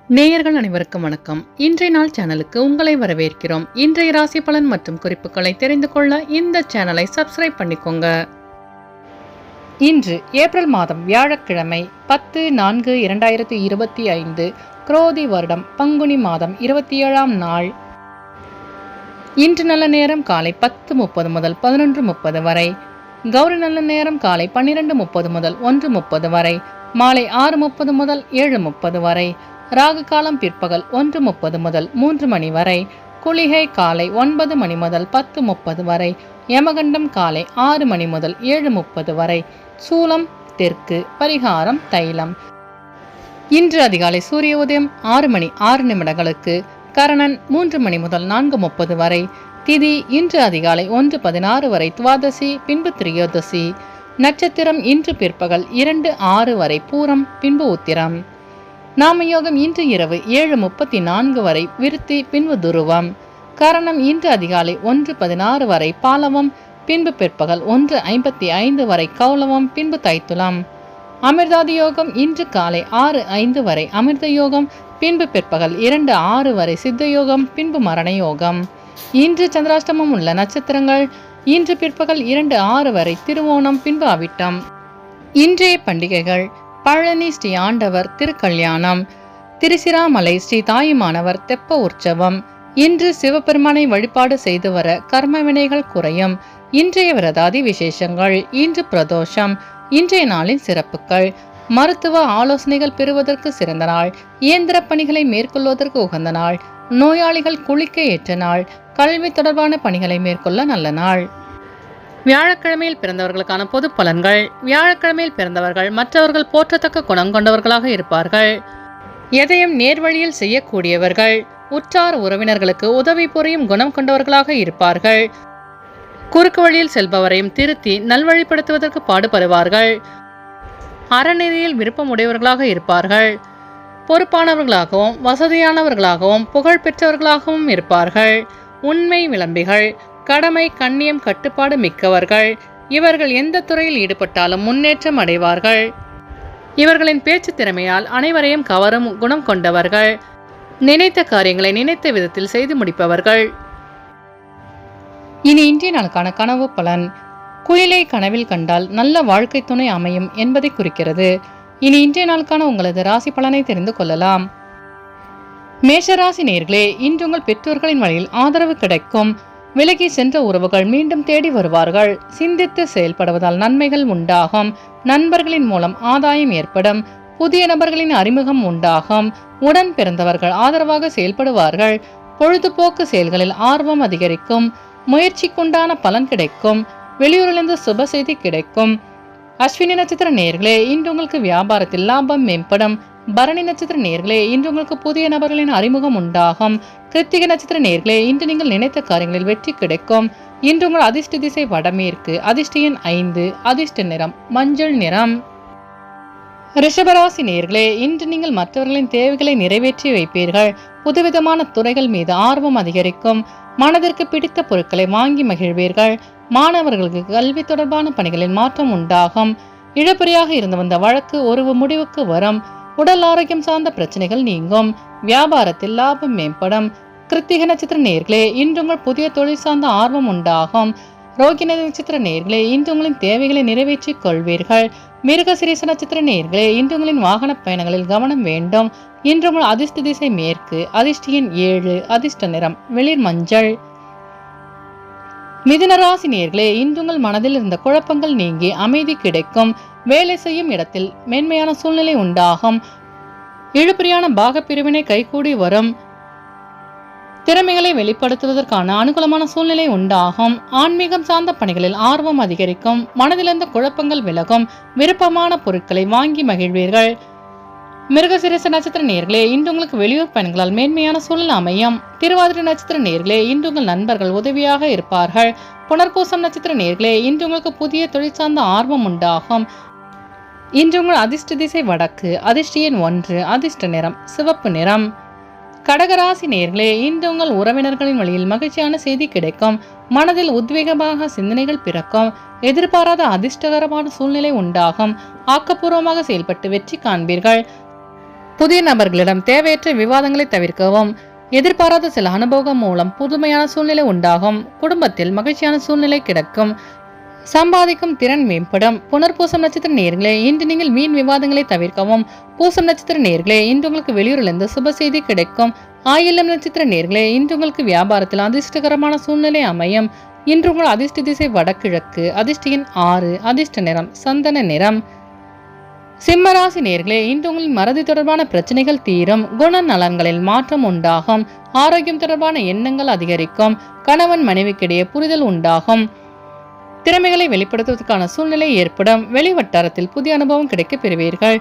நேயர்கள் அனைவருக்கும் வணக்கம். இன்றைய நாள் சேனலுக்கு உங்களை வரவேற்கிறோம். இன்றைய ராசி பலன் மற்றும் குறிப்புகளை தெரிந்து கொள்ள இந்த சேனலை சப்ஸ்கிரைப் பண்ணிக்கோங்க. இன்று ஏப்ரல் மாதம் வியாழக்கிழமை 10/4/2025 குரோதி வருடம் பங்குனி மாதம் 27ஆம் நாள். இன்று நல்ல நேரம் காலை 10:30 முதல் 11:30 வரை, கௌரி நல்ல நேரம் காலை 12:30 முதல் 1:30 வரை, மாலை 6:30 முதல் 7:30 வரை, ராகு காலம் பிற்பகல் 1:30 முதல் 3 மணி வரை, குளிகை காலை 9 மணி முதல் 10:30 வரை, யமகண்டம் காலை 6 மணி முதல் 7:30 வரை, சூலம் தெற்கு, பரிகாரம் தைலம். இன்று அதிகாலை சூரிய உதயம் 6:06 கரணன் 3 மணி முதல் 4:30 வரை, திதி இன்று அதிகாலை 1:16 வரை துவாதசி, பின்பு திரியோதசி. நட்சத்திரம் இன்று பிற்பகல் 2:06 வரை பூரம், பின்பு உத்திரம். நாமயோகம் இன்று இரவு 7:34 வரை விருத்தி, பின்பு துருவம். கரணம் இன்று அதிகாலை 1:16 வரை பாலவம், பின்பு பிற்பகல் 1:55 வரை கௌலவம், பின்பு தைத்துலம். அமிர்தாதி யோகம் இன்று காலை 6:05 வரை அமிர்த யோகம், பின்பு பிற்பகல் 2:06 வரை சித்த யோகம், பின்பு மரண யோகம். இன்று சந்திராஷ்டமம் உள்ள நட்சத்திரங்கள் இன்று பிற்பகல் 2:06 வரை திருவோணம், பின்பு அவிட்டம். இன்றைய பண்டிகைகள்: பழனி ஸ்ரீ ஆண்டவர் திருக்கல்யாணம், திருச்சிராமலை ஸ்ரீ தாயுமானவர் தெப்ப உற்சவம். இன்று சிவபெருமானை வழிபாடு செய்து வர கர்ம வினைகள் குறையும். இன்றைய விரதாதி விசேஷங்கள்: இன்று பிரதோஷம். இன்றைய நாளின் சிறப்புகள்: மருத்துவ ஆலோசனைகள் பெறுவதற்கு சிறந்த நாள், இயந்திர பணிகளை மேற்கொள்வதற்கு உகந்த நாள், நோயாளிகள் குளிக்க ஏற்ற நாள், கல்வி தொடர்பான பணிகளை மேற்கொள்ள நல்ல நாள். வியாழக்கிழமையில் பிறந்தவர்களுக்கான பொது பலன்கள்: வியாழக்கிழமையில் பிறந்தவர்கள் மற்றவர்கள் போற்றத்தக்க குணம் கொண்டவர்களாக இருப்பார்கள். எதையும் நேர்வழியில் செய்யக்கூடியவர்கள். உற்றார் உறவினர்களுக்கு உதவி புரியும் குணம் கொண்டவர்களாக இருப்பார்கள். குறுக்கு வழியில் செல்பவரையும் திருத்தி நல்வழிப்படுத்துவதற்கு பாடுபடுவார்கள். அறநெறியில் விருப்பம் உடையவர்களாக இருப்பார்கள். பொறுப்பானவர்களாகவும் வசதியானவர்களாகவும் புகழ் பெற்றவர்களாகவும் இருப்பார்கள். உண்மை விளம்பிகள். கடமை கண்ணியம் கட்டுப்பாடு மிக்கவர்கள். இவர்கள் எந்த துறையில் ஈடுபட்டாலும் முன்னேற்றம் அடைவார்கள். இவர்களின் பேச்சு திறமையால் அனைவரையும் கவரும் குணம் கொண்டவர்கள். நினைத்த காரியங்களை நினைத்த விதத்தில் செய்து முடிப்பவர்கள். இனி இன்றைய நாளுக்கான கனவு பலன்: குயிலை கனவில் கண்டால் நல்ல வாழ்க்கை துணை அமையும் என்பதை குறிக்கிறது. இனி இன்றைய நாளுக்கான உங்களது ராசி பலனை தெரிந்து கொள்ளலாம். மேஷராசி நேயர்களே, இன்று உங்கள் பெற்றோர்களின் வழியில் ஆதரவு கிடைக்கும். விலகி சென்ற உறவுகள் மீண்டும் தேடி வருவார்கள். சிந்தித்து செயல்படுவதால் நன்மைகள் உண்டாகும். நண்பர்களின் மூலம் ஆதாயம் ஏற்படும். புதிய நபர்களின் அறிமுகம் உண்டாகும். உடன் பிறந்தவர்கள் ஆதரவாக செயல்படுவார்கள். பொழுதுபோக்கு செயல்களில் ஆர்வம் அதிகரிக்கும். முயற்சிக்குண்டான பலன் கிடைக்கும். வெளியூரிலிருந்து சுப செய்தி கிடைக்கும். அஸ்வினி நட்சத்திர நேயர்களே, இன்று உங்களுக்கு வியாபாரத்தில் லாபம் மேம்படும். பரணி நட்சத்திர நேயர்களே, இன்று உங்களுக்கு புதிய நபர்களின் அறிமுகம் உண்டாகும். கிருத்திகை நட்சத்திர நேயர்களே, இன்று நீங்கள் நினைத்த காரியங்களில் வெற்றி கிடைக்கும். இன்று உங்கள் அதிர்ஷ்ட திசை வடமேற்கு. அதிர்ஷ்ட எண் 5. அதிர்ஷ்ட நிறம் மஞ்சள் நிறம். ரிஷபராசி நேயர்களே, இன்று நீங்கள் மற்றவர்களின் தேவைகளை நிறைவேற்றி வைப்பீர்கள். புதுவிதமான துறைகள் மீது ஆர்வம் அதிகரிக்கும். மனதிற்கு பிடித்த பொருட்களை வாங்கி மகிழ்வீர்கள். மாணவர்களுக்கு கல்வி தொடர்பான பணிகளில் மாற்றம் உண்டாகும். இழுபறியாக இருந்து வந்த வழக்கு ஒரு முடிவுக்கு வரும். உடல் ஆரோக்கியம் சார்ந்த பிரச்சனைகள் நீங்கும். வியாபாரத்தில் லாபம் மேம்படும். கிருத்திகை நட்சத்திர நேயர்களே, இன்று உங்கள் புதிய தொழில் சார்ந்த ஆர்வம் உண்டாகும். ரோகிணி நட்சத்திர நேயர்களே, இன்று உங்களின் தேவைகளை நிறைவேற்றிக் கொள்வீர்கள். மிருகசீரிஷ நட்சத்திர நேயர்களே, இன்று உங்களின் வாகன பயணங்களில் கவனம் வேண்டும். இன்று உங்கள் அதிர்ஷ்ட திசை மேற்கு. அதிர்ஷ்ட எண் 7. அதிர்ஷ்ட நிறம் வெளிர் மஞ்சள். மிதுன ராசி நேயர்களே, இன்று உங்கள் மனதில் இருந்த குழப்பங்கள் நீங்கி அமைதி கிடைக்கும். வேலை செய்யும் இடத்தில் மேன்மையான சூழ்நிலை உண்டாகும். இழுபறியான பாகப்பிரிவினை கைகூடி வரும். திறமைகளை வெளிப்படுத்துவதற்கான அனுகூலமான சூழ்நிலை உண்டாகும். ஆன்மீகம் சார்ந்த பணிகளில் ஆர்வம் அதிகரிக்கும். மனதிலிருந்த குழப்பங்கள் விலகும். விருப்பமான பொருட்களை வாங்கி மகிழ்வீர்கள். மிருகசீரிஷ நட்சத்திர நேயர்களே, இன்று உங்களுக்கு வெளியூர் பயணங்களால் மேன்மையான சூழல் அமையும். திருவாதிரை நட்சத்திர நேயர்களே, இன்று உங்கள் நண்பர்கள் உதவியாக இருப்பார்கள். புனர்பூசம் நட்சத்திர நேயர்களே, இன்று உங்களுக்கு புதிய தொழில் சார்ந்த ஆர்வம் உண்டாகும். இன்று உங்கள் அதிர்ஷ்ட திசை வடக்கு. அதிர்ஷ்ட எண் 1. அதிர்ஷ்ட நிறம் சிவப்பு நிறம். கடகராசி நேயர்களே, இன்று உங்கள் உறவினர்களின் வழியில் மகிழ்ச்சியான செய்தி கிடைக்கும். மனதில் உத்வேகமாக சிந்தனைகள் பிறக்கும். எதிர்பாராத அதிர்ஷ்டகரமான சூழ்நிலை உண்டாகும். ஆக்கப்பூர்வமாக செயல்பட்டு வெற்றி காண்பீர்கள். புதிய நபர்களிடம் தேவையற்ற விவாதங்களை தவிர்க்கவும். எதிர்பாராத சில அனுபவம் மூலம் புதுமையான சூழ்நிலை உண்டாகும். குடும்பத்தில் மகிழ்ச்சியான சூழ்நிலை கிடைக்கும். சம்பாதிக்கும் திறன் மேம்படும். புனர்பூசம் நட்சத்திர நேயர்களே, இன்று நீங்கள் வீண் விவாதங்களை தவிர்க்கவும். பூசம் நட்சத்திர நேயர்களே, இன்று உங்களுக்கு வெளியூரிலிருந்து சுப செய்தி கிடைக்கும். ஆயில்யம் நட்சத்திர நேயர்களே, இன்று உங்களுக்கு வியாபாரத்தில் அதிர்ஷ்டகரமான சூழ்நிலை அமையும். இன்று உங்கள் அதிர்ஷ்ட திசை வடகிழக்கு. அதிர்ஷ்ட எண் 6. அதிர்ஷ்ட நிறம் சந்தன நிறம். சிம்மராசி நேயர்களே, இன்று உங்களின் மறதி தொடர்பான பிரச்சனைகள் தீரும். குண நலன்களில் மாற்றம் உண்டாகும். ஆரோக்கியம் தொடர்பான எண்ணங்கள் அதிகரிக்கும். கணவன் மனைவிக்கிடையே புரிதல் உண்டாகும். திறமைகளை வெளிப்படுத்துவதற்கான சூழ்நிலை ஏற்படும். வெளிவட்டாரத்தில் புதிய அனுபவம் கிடைக்கப் பெறுவீர்கள்.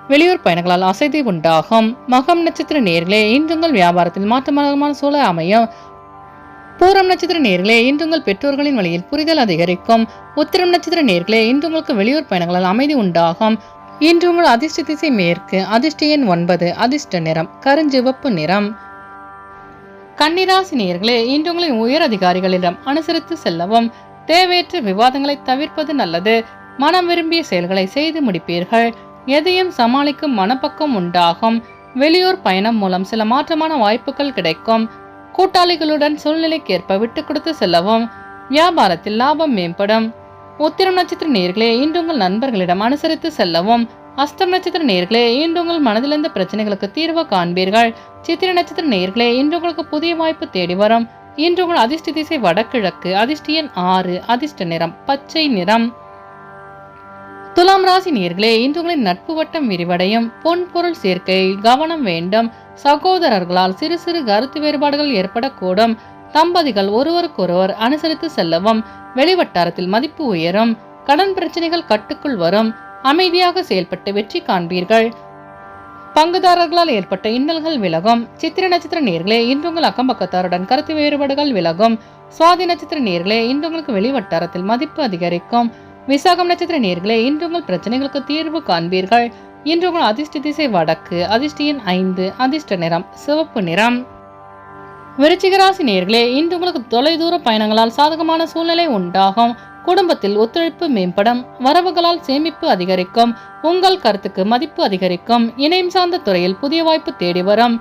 வெளியூர் பயணங்களால் அசைதி உண்டாகும். மகம் நட்சத்திர நேயர்களே, இன்று உங்கள் வியாபாரத்தில் மாற்றமான சூழல் அமையும். பூரம் நட்சத்திர நேயர்களே, இன்று உங்கள் பெற்றோர்களின் வழியில் புரிதல் அதிகரிக்கும். உத்திரம் நட்சத்திர நேயர்களே, இன்று உங்களுக்கு வெளியூர் பயணங்களால் அமைதி உண்டாகும். இன்று உங்கள் அதிர்ஷ்ட திசை மேற்கு. அதிர்ஷ்ட எண் 9. அதிர்ஷ்ட நிறம் கருஞ்சிவப்பு நிறம். கன்னிராசி நேயர்களே, இன்று உங்களின் உயர் அதிகாரிகளிடம் அனுசரித்து செல்லவும். தேவையற்ற விவாதங்களை தவிர்ப்பது நல்லது. மனம் விரும்பிய செயல்களை செய்து முடிப்பீர்கள். எதையும் சமாளிக்கும் மனப்பக்கம் உண்டாகும். வெளியூர் பயணம் மூலம் சில மாற்றமான வாய்ப்புகள் கிடைக்கும். கூட்டாளிகளுடன் சூழ்நிலைக்கேற்ப விட்டுக் கொடுத்து செல்லவும். வியாபாரத்தில் லாபம் மேம்படும். உத்திரம் நட்சத்திர நேயர்களே, இன்று உங்கள் நண்பர்களிடம் அனுசரித்து செல்லவும். அஸ்தம் நட்சத்திர நேயர்களே, இன்று உங்கள் மனதிலிருந்த பிரச்சனைகளுக்கு தீர்வு காண்பீர்கள். சித்திர நட்சத்திர நேயர்களே, இன்று உங்களுக்கு புதிய வாய்ப்பு தேடி வரும். இன்று உங்கள் அதிர்ஷ்ட திசை வடகிழக்கு. அதிர்ஷ்ட எண் 6. அதிர்ஷ்ட நிறம் பச்சை நிறம். துலாம் ராசி நேயர்களே, இன்று உங்களின் நட்பு வட்டம் விரிவடையும். பொன் பொருள் சேர்க்கையில் கவனம் வேண்டும். சகோதரர்களால் சிறு சிறு கருத்து வேறுபாடுகள் ஏற்படக்கூடும். தம்பதிகள் ஒருவருக்கொருவர் அனுசரித்து செல்லவும். வெளிவட்டாரத்தில் மதிப்பு உயரும். கடன் பிரச்சனைகள் கட்டுக்குள் வரும். அமைதியாக செயல்பட்டு வெற்றி காண்பீர்கள். பங்குதாரர்களால் ஏற்பட்ட இன்னல்கள் விலகும். சித்திர நட்சத்திர நேயர்களே, இன்று உங்கள் அக்கம் பக்கத்தாருடன் கருத்து வேறுபாடுகள் விலகும். சுவாதி நட்சத்திர நேயர்களே, இன்று உங்களுக்கு வெளிவட்டாரத்தில் மதிப்பு அதிகரிக்கும். விசாகம் நட்சத்திர நேயர்களே, இன்று உங்கள் பிரச்சனைகளுக்கு தீர்வு காண்பீர்கள். இன்று உங்கள் அதிர்ஷ்ட திசை வடக்கு. அதிர்ஷ்ட எண் 5. அதிர்ஷ்ட நிறம் சிவப்பு நிறம். விருச்சிக ராசி நேயர்களே, இன்று உங்களுக்கு தொலைதூர பயணங்களால் சாதகமான சூழ்நிலை உண்டாகும். குடும்பத்தில் ஒத்துழைப்பு மேம்படும். வரவுகளால் சேமிப்பு அதிகரிக்கும். உங்கள் கருத்துக்கு மதிப்பு அதிகரிக்கும். இணையம் சார்ந்த துறையில் புதிய வாய்ப்பு தேடி வரும்.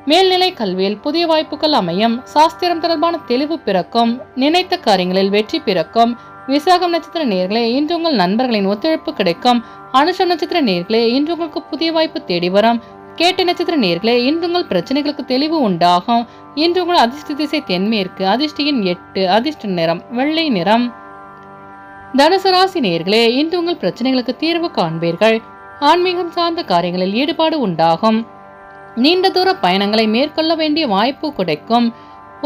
மேல்நிலை கல்வியில் புதிய வாய்ப்புகள் அமையும். சாஸ்திரம் தொடர்பான தெளிவு பிறக்கும். நினைத்த காரியங்களில் வெற்றி பிறக்கும். விசாகம் நட்சத்திர நேயர்களே, இன்று உங்கள் நண்பர்களின் ஒத்துழைப்பு கிடைக்கும். அனுஷம் நட்சத்திர நேயர்களே, இன்று உங்களுக்கு புதிய வாய்ப்பு தேடி வரும். கேட்டை நட்சத்திர நேயர்களே, இன்று உங்கள் பிரச்சனைகளுக்கு தெளிவு உண்டாகும். இன்று உங்கள் அதிர்ஷ்ட திசை தென்மேற்கு. அதிர்ஷ்ட எண் 8. அதிர்ஷ்ட நிறம் வெள்ளை நிறம். தனுசு ராசி நேயர்களே, இன்று உங்கள் பிரச்சனைகளுக்கு தீர்வு காண்பீர்கள். ஆன்மீகம் சார்ந்த காரியங்களில் ஈடுபாடு உண்டாகும். நீண்ட தூர பயணங்களை மேற்கொள்ள வேண்டிய வாய்ப்பு கிடைக்கும்.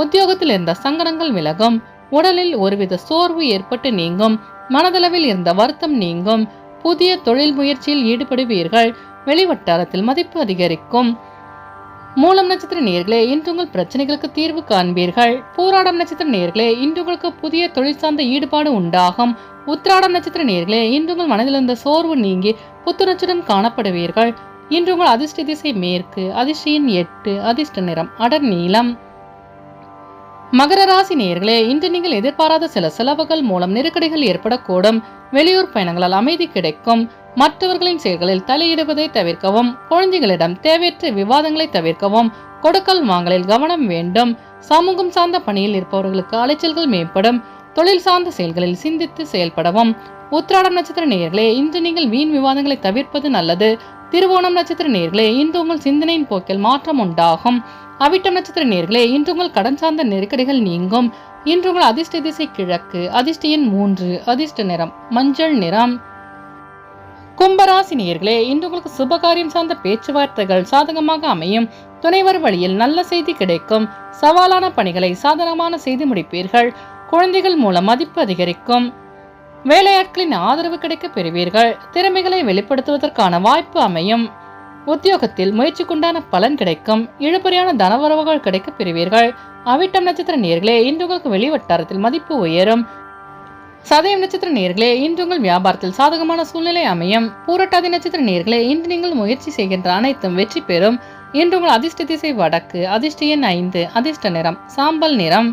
உத்தியோகத்தில் இருந்த சங்கடங்கள் விலகும். உடலில் ஒருவித சோர்வு ஏற்பட்டு நீங்கும். மனதளவில் இருந்த வருத்தம் நீங்கும். புதிய தொழில் முயற்சியில் ஈடுபடுவீர்கள். வெளிவட்டாரத்தில் மதிப்பு அதிகரிக்கும். மூலம் நட்சத்திர நேயர்களே, இன்று உங்கள் பிரச்சனைகளுக்கு தீர்வு காண்பீர்கள். பூராடம் நட்சத்திர நேயர்களே, இன்று உங்களுக்கு புதிய தொழில் சார்ந்த ஈடுபாடு உண்டாகும். உத்திராடம் நட்சத்திர நேயர்களே, இன்று உங்கள் மனதில் இருந்த சோர்வு நீங்கி புத்துணர்ச்சியுடன் காணப்படுவீர்கள். இன்று உங்கள் அதிர்ஷ்ட திசை மேற்கு. அதிர்ஷ்ட எண் 8. அதிர்ஷ்ட நிறம் அடர் நீலம். மகர ராசி நேயர்களே, இன்று நீங்கள் எதிர்பாராத சில செலவுகள் மூலம் நெருக்கடிகள் ஏற்படக்கூடும். வெளியூர் பயணங்களால் அமைதி கிடைக்கும். மற்றவர்களின் செயல்களில் தலையிடுவதை தவிர்க்கவும். குழந்தைகளிடம் தேவையற்ற விவாதங்களை தவிர்க்கவும். கொடுக்கல் வாங்கலில் கவனம் வேண்டும். சமூகம் சார்ந்த பணியில் இருப்பவர்களுக்கு அலைச்சல்கள் மேம்படும். தொழில் சார்ந்த செயல்களில் சிந்தித்து செயல்படவும். உத்திராடம் நட்சத்திர நேயர்களே, இன்று நீங்கள் வீண் விவாதங்களை தவிர்ப்பது நல்லது. திருவோணம் நட்சத்திர நேயர்களே, இன்று உங்கள் சிந்தனையின் போக்கில் மாற்றம் உண்டாகும். அவிட்டம் நட்சத்திர நேயர்களே, இன்று உங்கள் கடன் சார்ந்த நெருக்கடிகள் நீங்கும். இன்று உங்கள் அதிர்ஷ்ட திசை கிழக்கு. அதிர்ஷ்ட எண் 3. அதிர்ஷ்ட நிறம் மஞ்சள் நிறம். கும்பராசி நேயர்களே, இன்று உங்களுக்கு சுபகாரியம் சார்ந்த பேச்சுவார்த்தைகள் சாதகமாக அமையும். துணைவர் வழியில் நல்ல செய்தி கிடைக்கும். சவாலான பணிகளை சாதகமான செய்து முடிப்பீர்கள். குழந்தைகள் மூலம் மதிப்பு அதிகரிக்கும். வேலையாட்களின் ஆதரவு கிடைக்க பெறுவீர்கள். திறமைகளை வெளிப்படுத்துவதற்கான வாய்ப்பு அமையும். உத்தியோகத்தில் முயற்சிக்குண்டான பலன் கிடைக்கும். இழுபறியான தனவரவுகள் கிடைக்க பெறுவீர்கள். அவிட்டம் நட்சத்திர நேயர்களே, இன்று உங்களுக்கு வெளிவட்டாரத்தில் மதிப்பு உயரும். சதயம் நட்சத்திர நேயர்களே, இன்று உங்கள் வியாபாரத்தில் சாதகமான சூழ்நிலை அமையும். பூரட்டாதி நட்சத்திர நேயர்களே, இன்று நீங்கள் முயற்சி செய்கின்ற அனைத்தும் வெற்றி பெறும். இன்று உங்கள் அதிர்ஷ்ட திசை வடக்கு. அதிர்ஷ்ட எண் 5. அதிர்ஷ்ட நிறம் சாம்பல் நிறம்.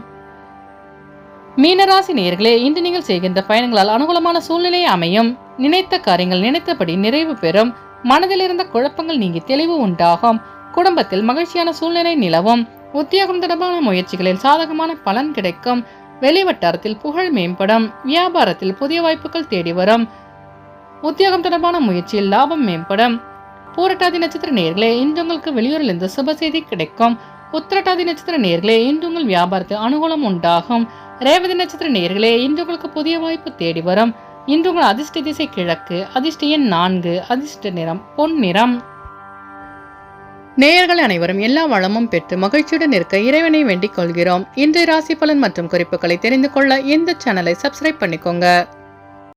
மீனராசி நேயர்களே, இன்று நீங்கள் செய்கின்ற பயணங்களால் அனுகூலமான சூழ்நிலை அமையும். நினைத்த காரியங்கள் நினைத்தபடி நிறைவு பெறும். மனதில் இருந்த குழப்பங்கள் நீங்கி தெளிவு உண்டாகும். குடும்பத்தில் மகிழ்ச்சியான சூழ்நிலை நிலவும். உத்தியோகம் தொடர்பான முயற்சிகளில் சாதகமான பலன் கிடைக்கும். வெளிவட்டாரத்தில் புகழ் மேம்படும். வியாபாரத்தில் புதிய வாய்ப்புகள் தேடி வரும். உத்தியோகம் தொடர்பான முயற்சியில் லாபம் மேம்படும். பூரட்டாதி நட்சத்திர நேயர்களே, இன்று உங்களுக்கு வெளியூரிலிருந்து சுப செய்தி கிடைக்கும். உத்திரட்டாதி நட்சத்திர நேயர்களே, இன்று உங்கள் வியாபாரத்தில் அனுகூலம் உண்டாகும். ரேவதி நட்சத்திர நேயர்களே, இன்று உங்களுக்கு புதிய வாய்ப்பு தேடி வரும். இன்று உங்கள் அதிர்ஷ்ட திசை கிழக்கு. அதிர்ஷ்ட எண் 4. அதிர்ஷ்ட நிறம் பொன் நிறம். நேயர்கள் அனைவரும் எல்லா வளமும் பெற்று மகிழ்ச்சியுடன் இருக்க இறைவனை வேண்டிக் கொள்கிறோம். இன்றைய ராசி பலன் மற்றும் குறிப்புகளை தெரிந்து கொள்ள இந்த சேனலை சப்ஸ்கிரைப் பண்ணிக்கோங்க.